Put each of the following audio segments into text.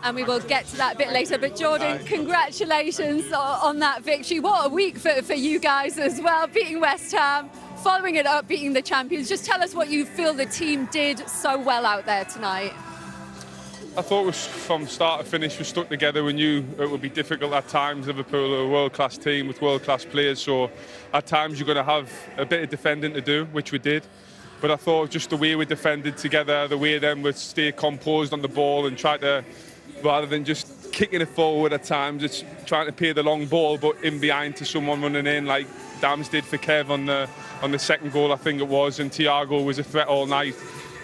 And we will get to that a bit later. But Jordan, congratulations on that victory. What a week for you guys as well, beating West Ham, following it up, beating the champions. Just tell us what you feel the team did so well out there tonight. I thought it was, from start to finish, we stuck together. We knew it would be difficult at times. Liverpool are a world-class team with world-class players, so at times you're going to have a bit of defending to do, which we did. But I thought just the way we defended together, the way then we stay composed on the ball and try to, rather than just kicking it forward at times, it's trying to play the long ball, but in behind to someone running in, like Dams did for Kev on the second goal, I think it was, and Thiago was a threat all night.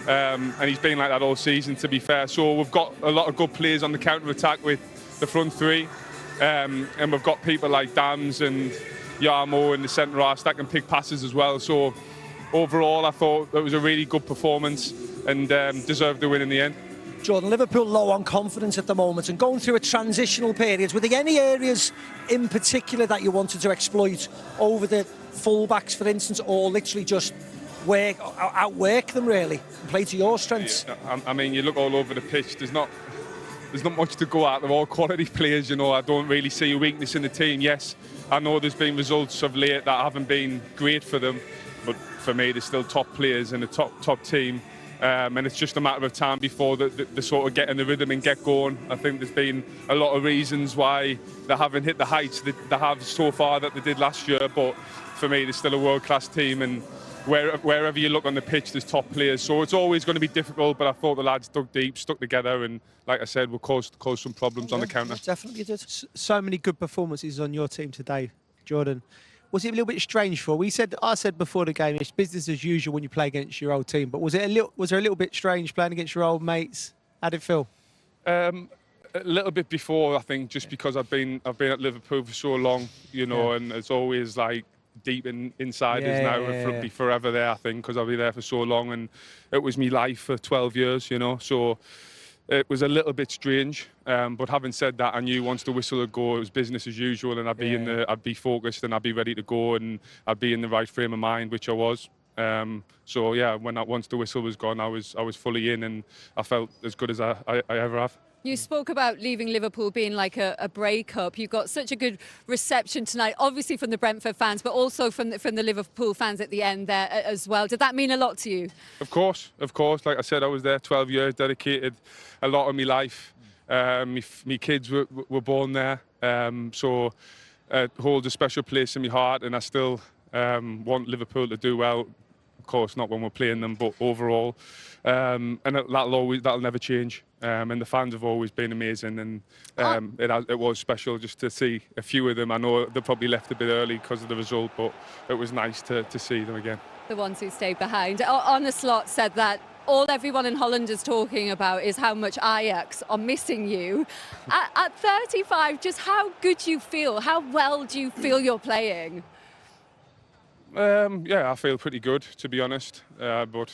And he's been like that all season, to be fair. So we've got a lot of good players on the counter-attack with the front three. And we've got people like Dams and Yarmo in the centre half that can pick passes as well. So overall, I thought it was a really good performance and deserved the win in the end. Jordan, Liverpool low on confidence at the moment and going through a transitional period. Were there any areas in particular that you wanted to exploit over the full-backs, for instance, or literally just outwork them really and play to your strengths? Yeah, I mean, you look all over the pitch, there's not much to go at. They're all quality players, you know. I don't really see a weakness in the team. Yes, I know there's been results of late that haven't been great for them, but for me they're still top players in a top team, and it's just a matter of time before they sort of get in the rhythm and get going. I think there's been a lot of reasons why they haven't hit the heights that they have so far that they did last year, but for me they're still a world-class team, and wherever you look on the pitch, there's top players. So it's always going to be difficult, but I thought the lads dug deep, stuck together, and like I said, we'll cause some problems on the counter. Definitely did. So many good performances on your team today, Jordan. Was it a little bit strange for? I said before the game, it's business as usual when you play against your old team. But was there a little bit strange playing against your old mates? How did it feel? A little bit before, I think, just because I've been at Liverpool for so long, you know, and it's always like deep inside us now. It'll be forever there, I think, because I'll be there for so long, and it was my life for 12 years, you know. So it was a little bit strange, but having said that, I knew once the whistle would go, it was business as usual, and I'd be focused and I'd be ready to go, and I'd be in the right frame of mind, which I was. So yeah, once the whistle was gone, I was fully in, and I felt as good as I ever have. You spoke about leaving Liverpool being like a breakup. You got such a good reception tonight, obviously from the Brentford fans, but also from the Liverpool fans at the end there as well. Did that mean a lot to you? Of course. Like I said, I was there 12 years, dedicated a lot of my life. My kids were born there, so it holds a special place in my heart, and I still want Liverpool to do well. Of course, not when we're playing them, but overall, and that'll never change. And the fans have always been amazing, and it was special just to see a few of them. I know they probably left a bit early because of the result, but it was nice to see them again. The ones who stayed behind. Arne Slot said that everyone in Holland is talking about is how much Ajax are missing you. At 35, just how good do you feel? How well do you feel you're playing? Yeah, I feel pretty good, to be honest, but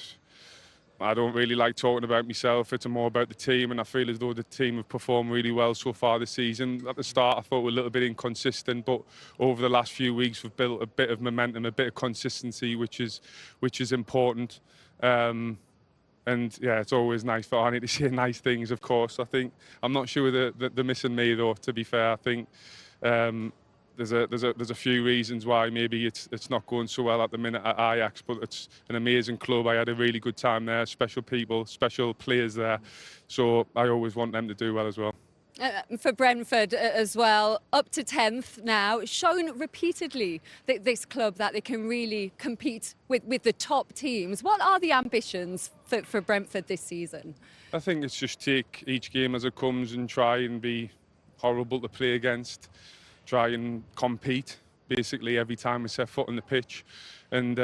I don't really like talking about myself. It's more about the team, and I feel as though the team have performed really well so far this season. At the start, I thought we were a little bit inconsistent, but over the last few weeks, we've built a bit of momentum, a bit of consistency, which is important. And yeah, it's always nice for Arnie to say nice things, of course. I think I'm not sure they're missing me, though, to be fair. I think there's a few reasons why maybe it's not going so well at the minute at Ajax, but it's an amazing club. I had a really good time there, special people, special players there, so I always want them to do well as well. For Brentford as well, up to 10th now, shown repeatedly this club that they can really compete with the top teams. What are the ambitions for Brentford this season? I think it's just take each game as it comes and try and be horrible to play against. Try and compete basically every time we set foot on the pitch, and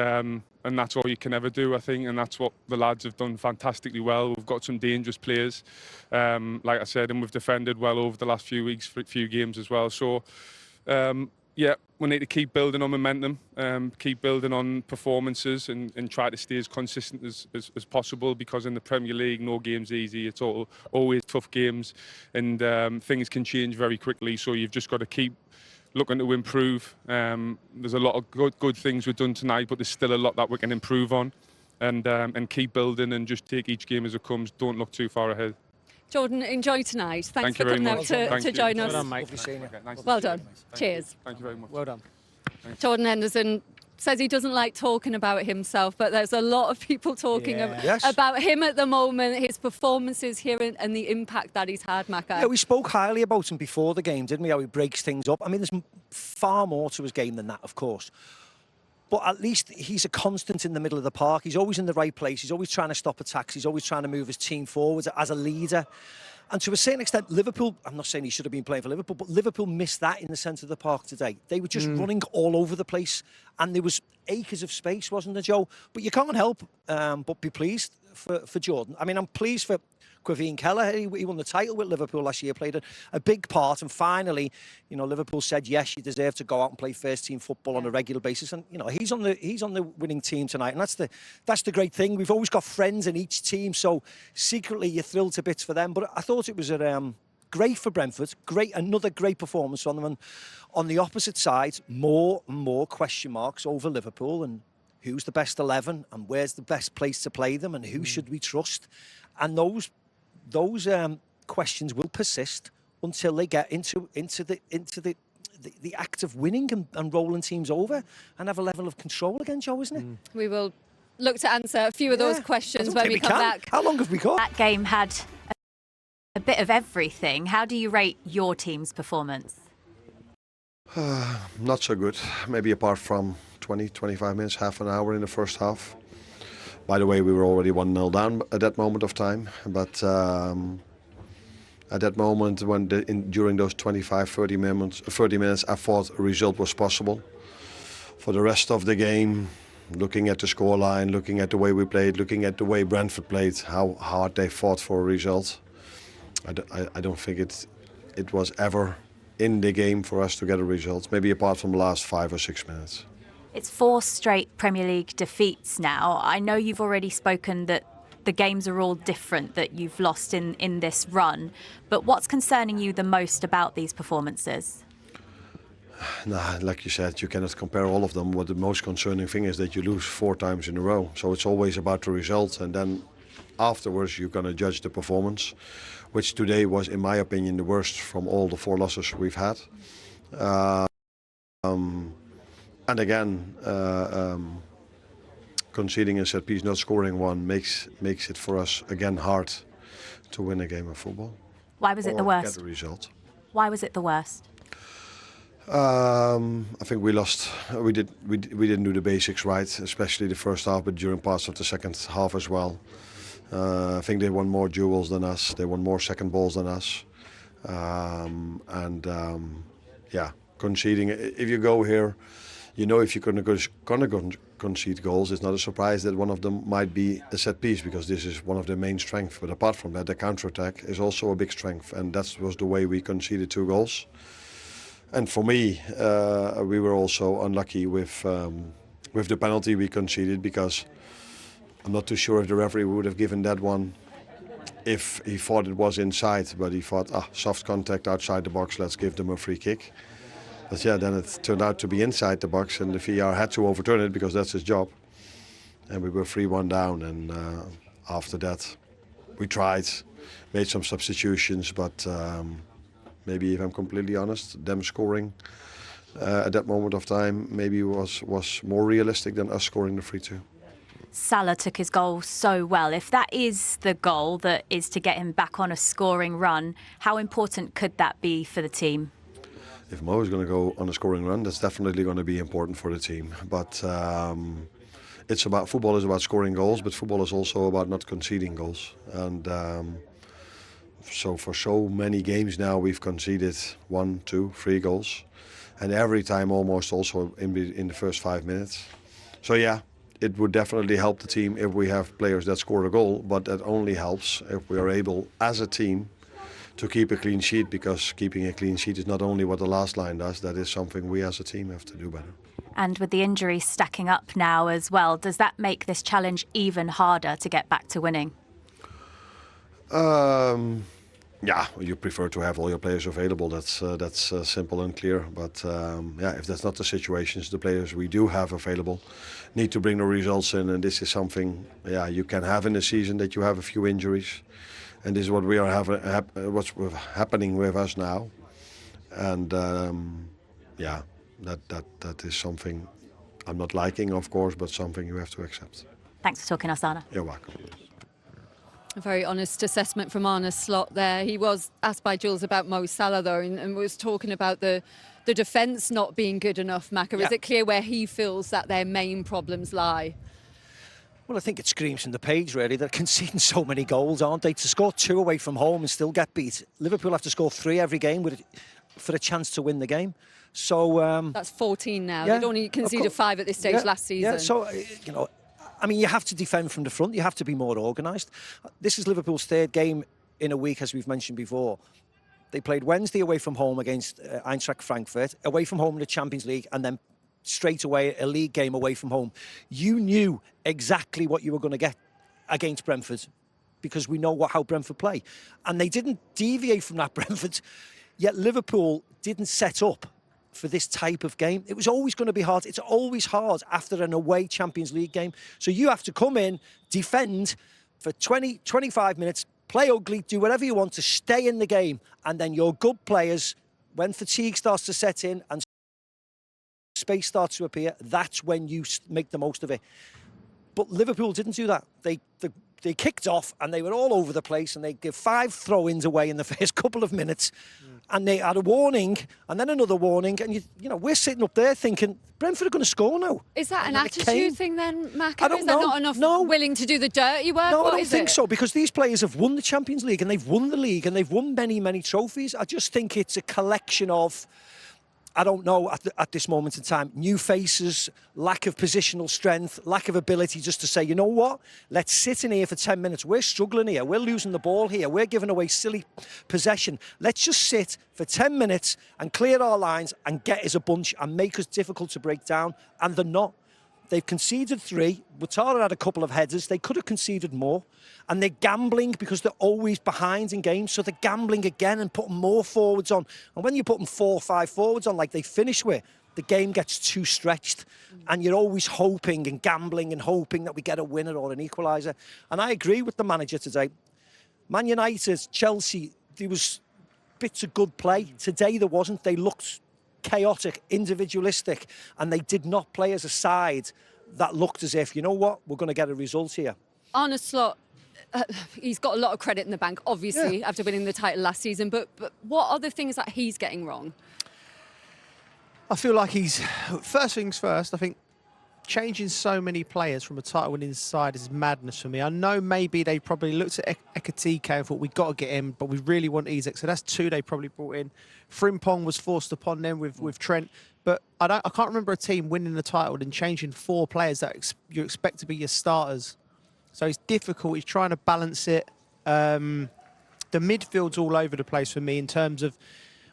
that's all you can ever do, I think, and that's what the lads have done fantastically well. We've got some dangerous players, like I said, and we've defended well over the last few weeks, for a few games as well. So yeah, we need to keep building on momentum, keep building on performances, and try to stay as consistent as possible, because in the Premier League, no game's easy. It's always tough games, and things can change very quickly. So you've just got to keep looking to improve. There's a lot of good things we've done tonight, but there's still a lot that we can improve on, and keep building and just take each game as it comes. Don't look too far ahead. Jordan, enjoy tonight. Thanks for you very coming out much. to Thank you. join Well us. done, mate. Lovely seeing you. Okay, nice to Well see you. done. Thank you. Cheers. Thank you very much. Well done. Jordan Henderson says he doesn't like talking about himself, but there's a lot of people talking Yeah. Yes. about him at the moment, his performances here and the impact that he's had, Macca. Yeah, we spoke highly about him before the game, didn't we? How he breaks things up. I mean, there's far more to his game than that, of course. But at least he's a constant in the middle of the park. He's always in the right place. He's always trying to stop attacks. He's always trying to move his team forwards as a leader. And to a certain extent, Liverpool, I'm not saying he should have been playing for Liverpool, but Liverpool missed that in the centre of the park today. They were just running all over the place. And there was acres of space, wasn't there, Joe? But you can't help but be pleased for Jordan. I mean, I'm pleased for Quaveen Keller. He won the title with Liverpool last year, played a big part, and finally, you know, Liverpool said yes, you deserve to go out and play first team football on a regular basis, and you know he's on the winning team tonight, and that's the great thing. We've always got friends in each team, so secretly you're thrilled to bits for them. But I thought it was great for Brentford, another great performance from them, and on the opposite side, more and more question marks over Liverpool and who's the best 11 and where's the best place to play them and who should we trust, and those questions will persist until they get into the act of winning and rolling teams over and have a level of control again, Joe, isn't it? We will look to answer a few of those questions when we come back. How long have we got? That game had a bit of everything. How do you rate your team's performance? Not so good. Maybe apart from 20, 25 minutes, half an hour in the first half. By the way, we were already 1-0 down at that moment of time. But at that moment, during those 25, 30 minutes, I thought a result was possible. For the rest of the game, looking at the scoreline, looking at the way we played, looking at the way Brentford played, how hard they fought for a result, I don't think it was ever in the game for us to get a result. Maybe apart from the last 5 or 6 minutes. It's 4 straight Premier League defeats now. I know you've already spoken that the games are all different that you've lost in this run, but what's concerning you the most about these performances? Nah, like you said, you cannot compare all of them. What the most concerning thing is that you lose 4 times in a row. So it's always about the result, and then afterwards you're going to judge the performance, which today was, in my opinion, the worst from all the 4 losses we've had. And again, conceding a set piece, not scoring one, makes it for us again hard to win a game of football. Why was it the worst? Get a result. Why was it the worst? I think we lost. We didn't do the basics right, especially the first half, but during parts of the second half as well. I think they won more duels than us. They won more second balls than us. Yeah, conceding. If you go here, you know if you're going to concede goals, it's not a surprise that one of them might be a set piece, because this is one of their main strengths. But apart from that, the counter-attack is also a big strength, and that was the way we conceded 2 goals. And for me, we were also unlucky with the penalty we conceded, because I'm not too sure if the referee would have given that one if he thought it was inside, but he thought, soft contact outside the box, let's give them a free kick. But yeah, then it turned out to be inside the box, and the VR had to overturn it because that's his job. And we were 3-1 down, and after that we tried, made some substitutions, but maybe, if I'm completely honest, them scoring at that moment of time maybe was more realistic than us scoring the 3-2. Salah took his goal so well. If that is the goal that is to get him back on a scoring run, how important could that be for the team? If Mo is going to go on a scoring run, that's definitely going to be important for the team. But football is about scoring goals, but football is also about not conceding goals. And so for so many games now, we've conceded 1, 2, 3 goals, and every time almost also in the first 5 minutes. So yeah, it would definitely help the team if we have players that score a goal, but that only helps if we are able as a team to keep a clean sheet, because keeping a clean sheet is not only what the last line does, that is something we as a team have to do better. And with the injuries stacking up now as well, does that make this challenge even harder to get back to winning? Yeah, you prefer to have all your players available. That's simple and clear. But yeah, if that's not the situations, the players we do have available need to bring the results in, and this is something you can have in a season, that you have a few injuries. and this is what we are what's happening with us now, and yeah, that is something I'm not liking, of course, but something you have to accept. Thanks for talking, Asana. You're welcome. A very honest assessment from Arne Slot there. He was asked by Jules about Mo Salah, though, and was talking about the defence not being good enough, Macca. Is it clear where he feels that their main problems lie? Well, I think it screams from the page, really. They're conceding so many goals, aren't they? To score 2 away from home and still get beat. Liverpool have to score 3 every game for a chance to win the game. So that's 14 now. Yeah, They'd only conceded 5 at this stage last season. Yeah, so, you know, I mean, you have to defend from the front. You have to be more organised. This is Liverpool's 3rd game in a week, as we've mentioned before. They played Wednesday away from home against Eintracht Frankfurt, away from home in the Champions League, and then straight away a league game away from home. You knew exactly what you were going to get against Brentford, because we know how Brentford play. And they didn't deviate from that, Brentford. Yet Liverpool didn't set up for this type of game. It was always going to be hard. It's always hard after an away Champions League game. So you have to come in, defend for 20, 25 minutes, play ugly, do whatever you want to stay in the game. And then your good players, when fatigue starts to set in and space starts to appear, that's when you make the most of it. But Liverpool didn't do that. They kicked off and they were all over the place, and they gave 5 throw-ins away in the first couple of minutes. And they had a warning and then another warning. And, you know, we're sitting up there thinking, Brentford are going to score now. Is that an attitude thing then, Macca? I don't Is know. there not enough willing to do the dirty work? No, what I don't is think it? so, because these players have won the Champions League and they've won the league and they've won many, many trophies. I just think it's a collection of, I don't know, at this moment in time, new faces, lack of positional strength, lack of ability just to say, you know what, let's sit in here for 10 minutes. We're struggling here. We're losing the ball here. We're giving away silly possession. Let's just sit for 10 minutes and clear our lines and get as a bunch and make us difficult to break down. And they're not. They've conceded 3. Ouattara had a couple of headers. They could have conceded more. And they're gambling because they're always behind in games. So they're gambling again and putting more forwards on. And when you're putting 4 or 5 forwards on like they finish with, the game gets too stretched. And you're always hoping and gambling and hoping that we get a winner or an equaliser. And I agree with the manager today. Man United, Chelsea, there was bits of good play. Today there wasn't. They looked chaotic, individualistic, and they did not play as a side that looked as if, you know what, we're going to get a result here. Arne Slot, he's got a lot of credit in the bank, obviously, after winning the title last season, but what are the things that he's getting wrong? I feel like first things first, I think changing so many players from a title-winning side is madness for me. I know maybe they probably looked at Ekitike and thought, we've got to get him, but we really want Isak. So that's 2 they probably brought in. Frimpong was forced upon them with Trent. But I can't remember a team winning the title and changing 4 players that you expect to be your starters. So it's difficult. He's trying to balance it. The midfield's all over the place for me in terms of,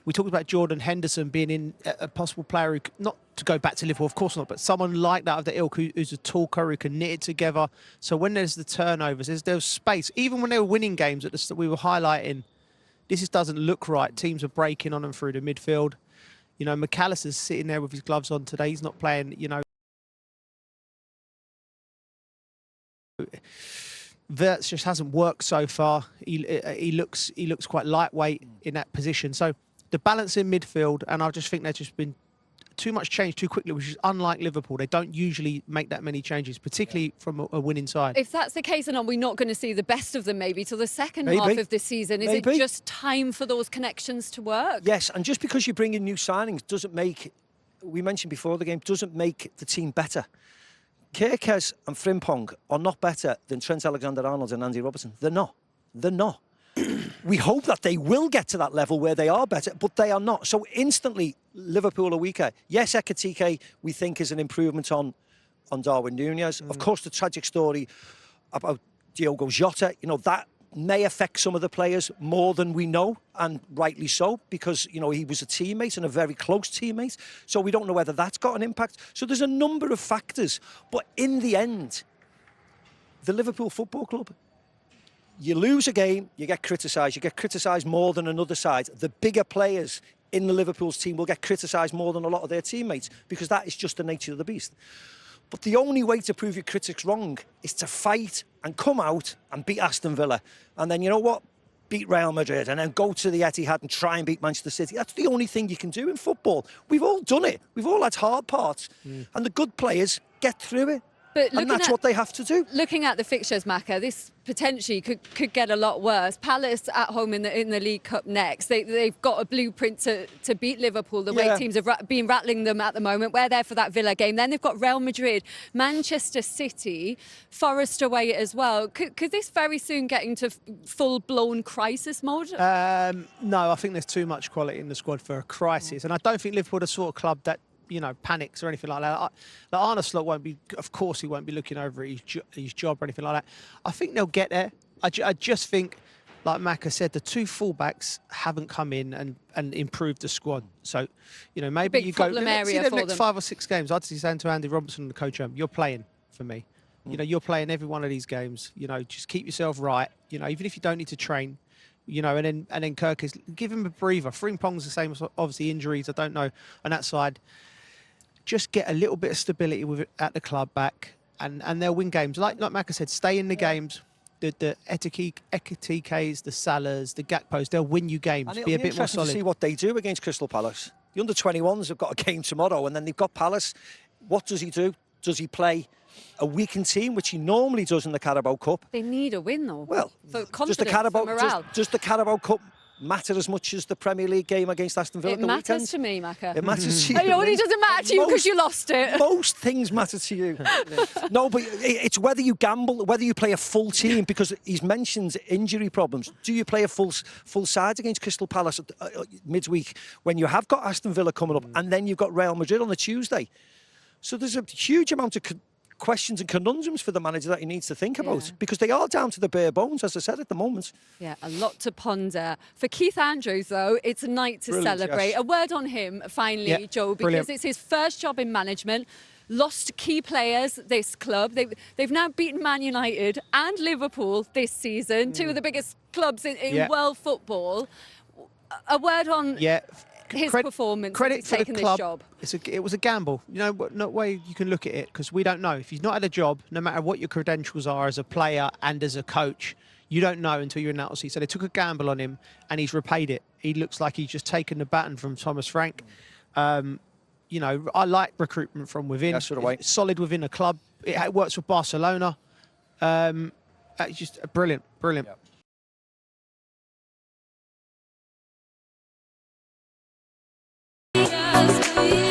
we talked about Jordan Henderson being in a possible player who, not to go back to Liverpool, of course not, but someone like that of the ilk who's a talker, who can knit it together. So when there's the turnovers, there's space. Even when they were winning games that we were highlighting, this doesn't look right. Teams are breaking on them through the midfield. You know, McAllister's sitting there with his gloves on today. He's not playing, you know. Wirtz just hasn't worked so far. He looks quite lightweight in that position. So the balance in midfield, and I just think there's just been too much change too quickly, which is unlike Liverpool. They don't usually make that many changes, particularly from a winning side. If that's the case, then are we not going to see the best of them maybe till the second half of the season? Is it just time for those connections to work? Yes, and just because you bring in new signings doesn't make, we mentioned before the game, doesn't make the team better. Kerkez and Frimpong are not better than Trent Alexander-Arnold and Andy Robertson. They're not. They're not. We hope that they will get to that level where they are better, but they are not. So instantly, Liverpool are weaker. Yes, Ekitike, we think, is an improvement on Darwin Núñez. Of course, the tragic story about Diogo Jota, you know, that may affect some of the players more than we know, and rightly so, because, you know, he was a teammate and a very close teammate. So we don't know whether that's got an impact. So there's a number of factors. But in the end, the Liverpool Football Club, you lose a game, you get criticised. You get criticised more than another side. The bigger players in the Liverpool's team will get criticised more than a lot of their teammates, because that is just the nature of the beast. But the only way to prove your critics wrong is to fight and come out and beat Aston Villa. And then, you know what? beat Real Madrid and then go to the Etihad and try and beat Manchester City. That's the only thing you can do in football. We've all done it. We've all had hard parts. And the good players get through it. But And that's what they have to do. Looking at the fixtures, Macca, this potentially could get a lot worse. Palace at home in the League Cup next. They've got a blueprint to beat Liverpool. The way teams have been rattling them at the moment. We're there for that Villa game. Then they've got Real Madrid, Manchester City, Forest away as well. Could this very soon get into full-blown crisis mode? No, I think there's too much quality in the squad for a crisis. And I don't think Liverpool are the sort of club that, you know, panics or anything like that. Arne Slot won't be, of course, he won't be looking over his job or anything like that. I think they'll get there. I just think, like Macca said, the two fullbacks haven't come in and improved the squad. So, you know, maybe you go. Let's see the next 5 or 6 games. I'd say saying to Andy Robertson, the coach, you're playing for me. You know, you're playing every one of these games. You know, just keep yourself right. You know, even if you don't need to train. You know, and then Kirk is give him a breather. Frimpong's the same. Obviously, injuries. I don't know on that side. Just get a little bit of stability with it at the club back, and they'll win games. Like Macca said, stay in the games. The Ekitikas, the Salahs, the Gakpos, they'll win you games. And be a bit more solid. To see what they do against Crystal Palace. The under-21s have got a game tomorrow, and then they've got Palace. What does he do? Does he play a weakened team, which he normally does in the Carabao Cup? They need a win, though. Well, for confidence, for morale. Does the Carabao Cup matter as much as the Premier League game against Aston Villa? It matters to me, Macca. It matters to you. It only doesn't matter to you because you lost it. Most things matter to you. No, but it's whether you gamble, whether you play a full team, because he's mentioned injury problems. Do you play a full side against Crystal Palace midweek when you have got Aston Villa coming up and then you've got Real Madrid on the Tuesday? So there's a huge amount of questions and conundrums for the manager that he needs to think about, because they are down to the bare bones, as I said, at the moment. Yeah, a lot to ponder. For Keith Andrews, though, it's a night to celebrate. Yes. A word on him, finally, Joe, because it's his first job in management. Lost key players, this club. They've now beaten Man United and Liverpool this season, two of the biggest clubs in world football. A word on his performance. Credit for the club. This job. It was a gamble. You know, no way you can look at it, because we don't know. If you've not had a job, no matter what your credentials are as a player and as a coach, you don't know until you're in that seat. So they took a gamble on him, and he's repaid it. He looks like he's just taken the baton from Thomas Frank. You know, I like recruitment from within. That's sort of way. It's solid within a club. It works with Barcelona. It's just brilliant. Yeah.